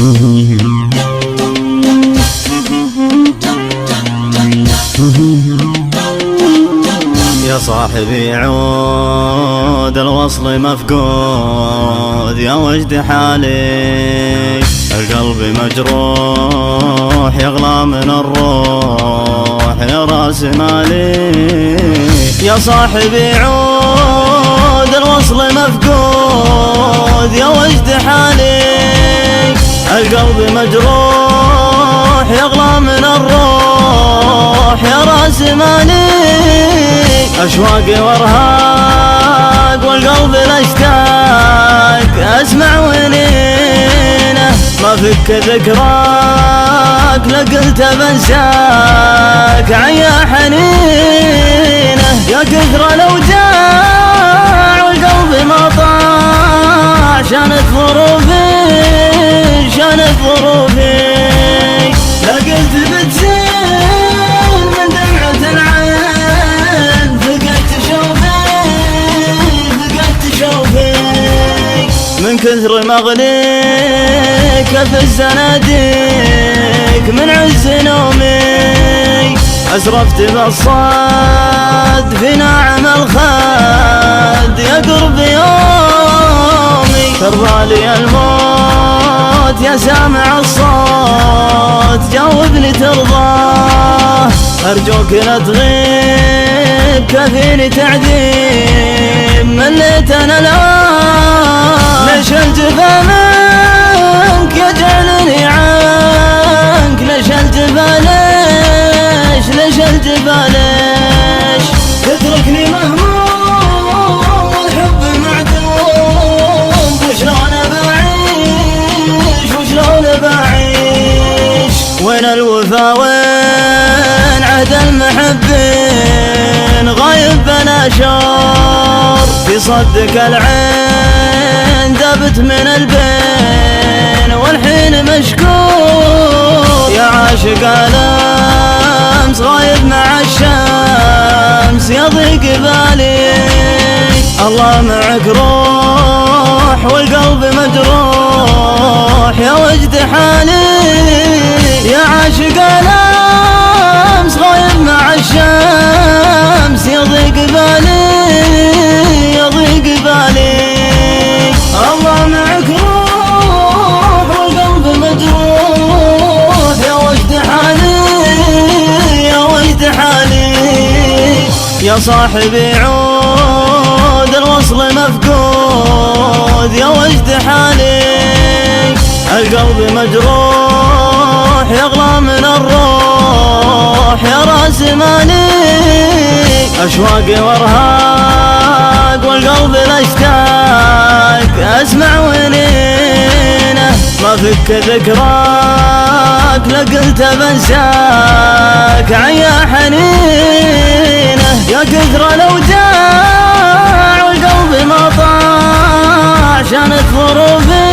يا صاحبي عود الوصل مفقود، يا وجد حالي القلب مجروح، يغلى من الروح يا راس مالي. يا صاحبي عود الوصل مفقود، يا وجد حالي القلب مجروح، يغلى من الروح يا راس مالي. أشواقي وارهاق والقلب الاشتاق، اسمع ونينه ما فك ذكراك، لقلت بنساك عيا حنينه. يا كثر الاوجاع والقلب ما طاع، شانت ظروفي شانت ظروفي، لقلت بتزين من دمعة العين، فقدت شوفي من كثر مغليك في الزناديق، من عز نومي أسرفت بالصد في ناعم الخد. يا قرب يومي ترضى لي الموت، يا سامع الصوت جاوبني ترضاه، أرجوك لا تغيب كفيني تعذيب، مليت أنا ليش الجفا منك يجعلني عنك، ليش الجفا ليش الجفا ليش تتركني مهموم والحب معدوم، وشلون بعيش وشلون بعيش، وين الوفا وين عهد المحبين، غايب بلا شور في صدك العين، ذبت من البين والحين مشكور. يا عاشق الامس غايب مع الشمس، يضيق بالي الله معك روح والقلب مجروح، يا وجد حالي. يا عاشق الامس غايب مع الشمس، يضيق بالي يضيق بالي، الله معك روح والقلب مجروح، يا وجد حالي يا وجد حالي. يا صاحبي عود الوصل مفقود، يا وجد حالي القلب مجروح، يغلى من الروح يا راس مالي. أشواقي وارهاق والقلب الاشتاق، اسمع ونينه ما فك ذكراك، لقلت بنساك عيا حنينه. يا كثر الاوجاع والقلب ما طاع، شانت ظروفي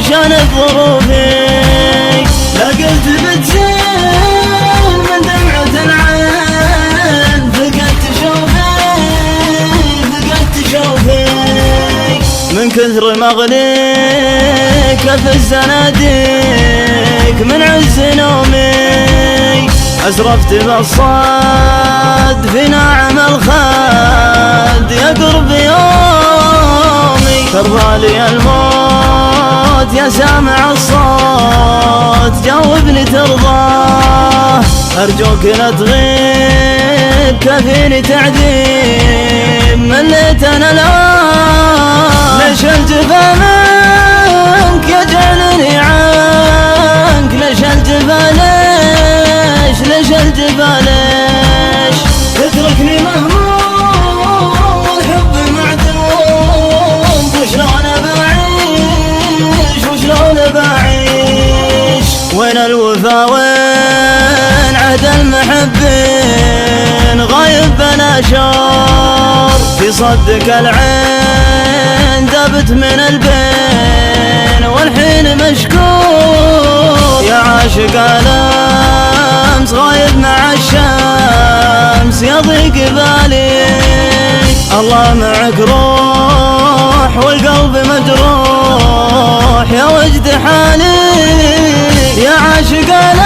شانت ظروفي، لقلت بتزين من دمعة العين، فقدت شوفي من كثر مغليك في الزناديق، من عز نومي أسرفت بالصد في ناعم الخد. يا قرب يومي ترضى لي الموت، يا سامع الصوت جاوبني ترضاه، أرجوك لا تغيب كفيني تعذيب، مليت أنا ليش الجفا منك يجعلني عنك، ليش الجفا ليش الجفا ليش تتركني مهموم والحب معدوم، وشلون بعيش وشلون بعيش، وين الوفا وين عهد المحبين، غايب بلا شور في صدك العين، ذبت من البين والحين مشكور. يا عاشق الامس غايب مع الشمس، يضيق بالي الله معك روح والقلب مجروح، يا وجد حالي يا عاشق